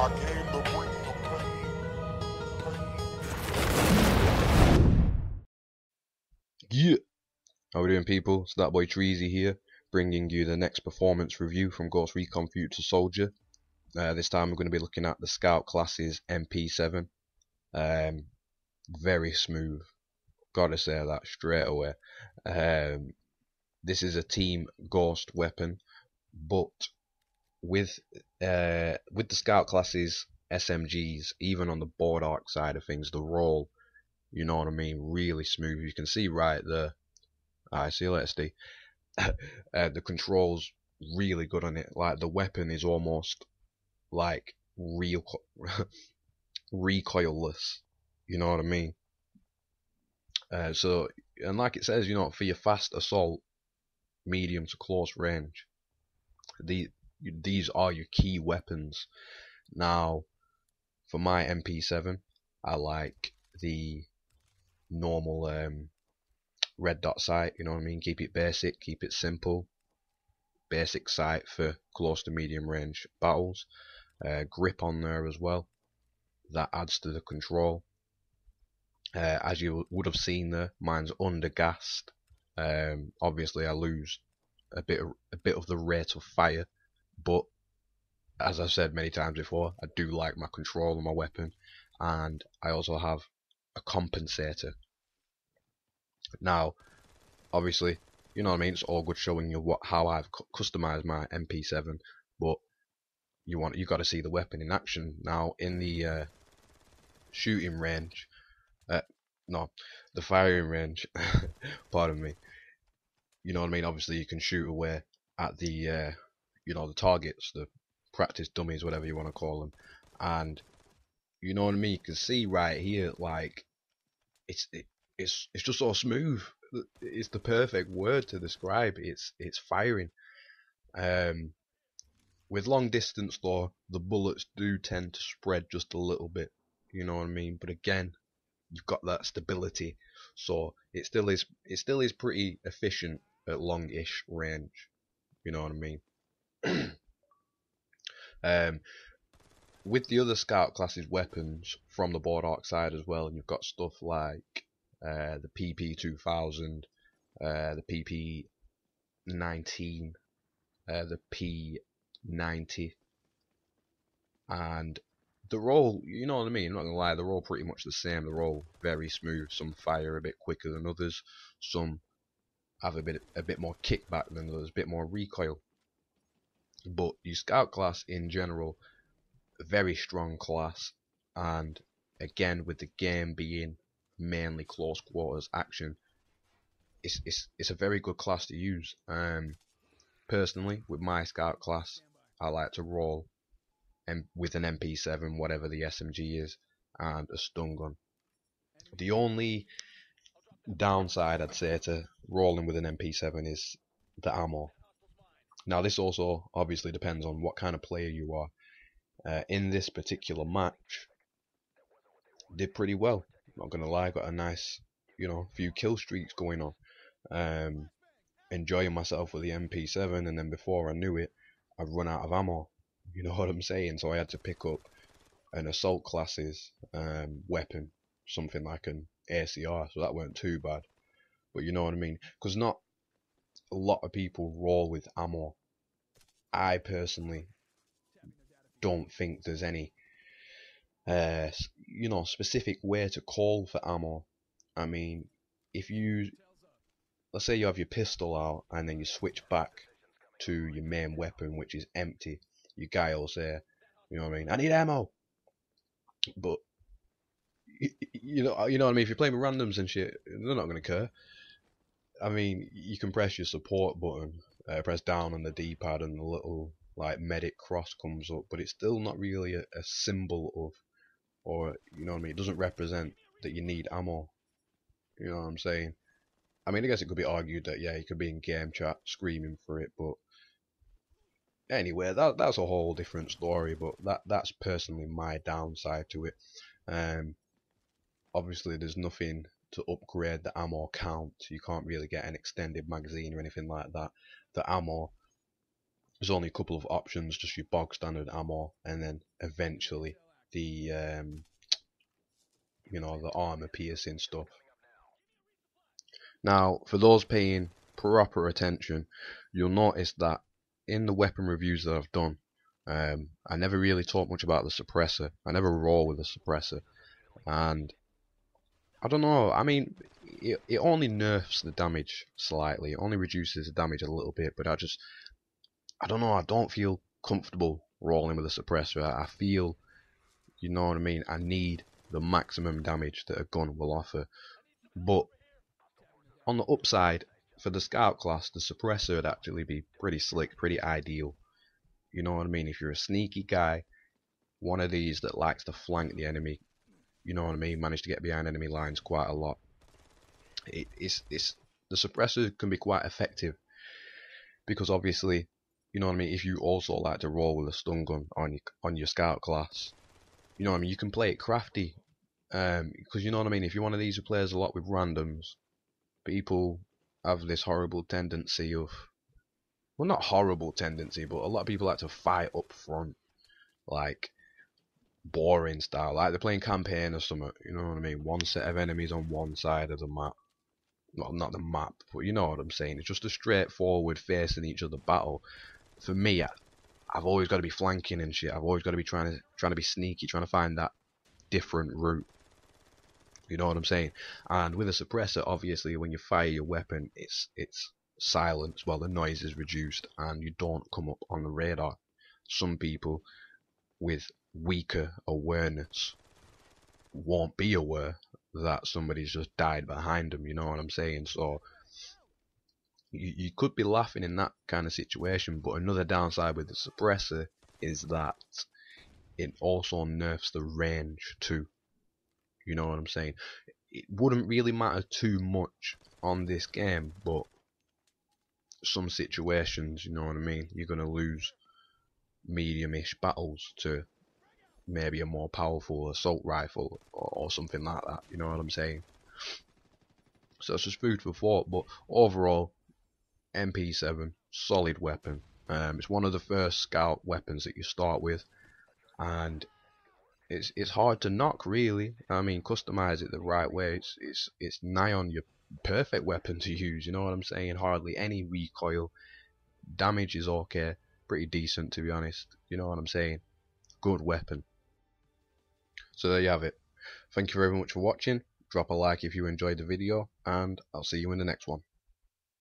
I came to bring the pain. Yeah, how we doing, people? It's that boy Treezy here, bringing you the next performance review from Ghost Recon Future Soldier. This time we're going to be looking at the Scout class's MP7. Very smooth, gotta say that straight away. This is a team Ghost weapon, but with the Scout class's SMGs, even on the board arc side of things, the roll, you know what I mean, really smooth. You can see right there. I see you later, Steve. The controls really good on it. Like the weapon is almost like real recoilless. You know what I mean? So, and like it says, you know, for your fast assault, medium to close range, these are your key weapons. Now, for my MP7, I like the normal red dot sight. You know what I mean? Keep it basic, keep it simple. Basic sight for close to medium range battles. Grip on there as well. That adds to the control. As you would have seen there, mine's undergassed. Obviously, I lose a bit of the rate of fire, but as I've said many times before, I do like my control of my weapon, and I also have a compensator. Now, obviously, you know what I mean. It's all good showing you how I've customized my MP7, but you got to see the weapon in action. Now, in the shooting range, no, the firing range. Pardon me. You know what I mean. Obviously, you can shoot away at the you know, the targets, the practice dummies, whatever you want to call them, and you know what I mean. You can see right here, like it's just so smooth. It's the perfect word to describe it. It's firing. With long distance though, the bullets do tend to spread just a little bit. You know what I mean. But again, you've got that stability, so it still is pretty efficient at longish range. You know what I mean. um, with the other Scout classes weapons from the board arc side as well, you've got stuff like the PP2000, the PP19, the P90, and the roll, you know what I mean, I'm not gonna lie, they're all pretty much the same. They're all very smooth. Some fire a bit quicker than others, some have a bit more kickback than others, a bit more recoil. But your Scout class in general, a very strong class, and again, with the game being mainly close quarters action, it's a very good class to use. Personally, with my Scout class, I like to roll and with an MP7, whatever the SMG is, and a stun gun. The only downside I'd say to rolling with an MP7 is the ammo. Now this also obviously depends on what kind of player you are. In this particular match, did pretty well. Not gonna lie, got a nice, you know, few kill streaks going on. Enjoying myself with the MP7, and then before I knew it, I'd run out of ammo. You know what I'm saying? So I had to pick up an assault classes weapon, something like an ACR. So that weren't too bad. But you know what I mean? Because not a lot of people roll with ammo. I personally don't think there's any you know, specific way to call for ammo. I mean, if you, let's say you have your pistol out and then you switch back to your main weapon, which is empty, your guy will say, you know what I mean, I need ammo. But you know what I mean. If you're playing with randoms and shit, they're not gonna care. I mean, you can press your support button, press down on the D-pad, and the little like medic cross comes up, but it's still not really a symbol of, or you know what I mean. It doesn't represent that you need ammo. You know what I'm saying? I mean, I guess it could be argued that yeah, you could be in game chat screaming for it, but anyway, that's a whole different story. But that's personally my downside to it. Um, Obviously, there's nothing to upgrade the ammo count. You can't really get an extended magazine or anything like that. The ammo there's only a couple of options, just your bog standard ammo, and then eventually the the armor piercing stuff. Now, for those paying proper attention, you'll notice that in the weapon reviews that I've done, I never really talk much about the suppressor. I never roll with the suppressor, and I don't know. I mean, it only nerfs the damage slightly. It only reduces the damage a little bit, but I don't know. I don't feel comfortable rolling with a suppressor. I feel, you know what I mean. I need the maximum damage that a gun will offer. But on the upside, for the scout class, the suppressor would actually be pretty slick, pretty ideal. You know what I mean? If you're a sneaky guy, one of these that likes to flank the enemy, you know what I mean, manage to get behind enemy lines quite a lot. It's the suppressor can be quite effective because obviously, you know what I mean. If you also like to roll with a stun gun on your scout class, you know what I mean. You can play it crafty, because you know what I mean. If you're one of these who plays a lot with randoms, people have this horrible tendency of, well, not horrible tendency, but a lot of people like to fight up front, like boring style, like they're playing campaign or something. You know what I mean? One set of enemies on one side of the map. Well, not the map, but you know what I'm saying. It's just a straightforward facing each other battle. For me, I've always got to be flanking and shit. I've always got to be trying to be sneaky, trying to find that different route. You know what I'm saying? And with a suppressor, obviously, when you fire your weapon, it's silence. Well, the noise is reduced, and you don't come up on the radar. Some people with weaker awareness won't be aware that somebody's just died behind them. You know what I'm saying? So you could be laughing in that kind of situation, but another downside with the suppressor is that it also nerfs the range too. You know what I'm saying? It wouldn't really matter too much on this game, but some situations, you know what I mean, you're going to lose medium-ish battles to maybe a more powerful assault rifle or something like that, you know what I'm saying? So it's just food for thought, but overall, MP7, solid weapon. It's one of the first scout weapons that you start with, and it's hard to knock, really. I mean, customize it the right way. It's nigh on your perfect weapon to use. You know what I'm saying? Hardly any recoil. Damage is okay, pretty decent to be honest. You know what I'm saying? Good weapon. So there you have it. Thank you very much for watching. Drop a like if you enjoyed the video, and I'll see you in the next one.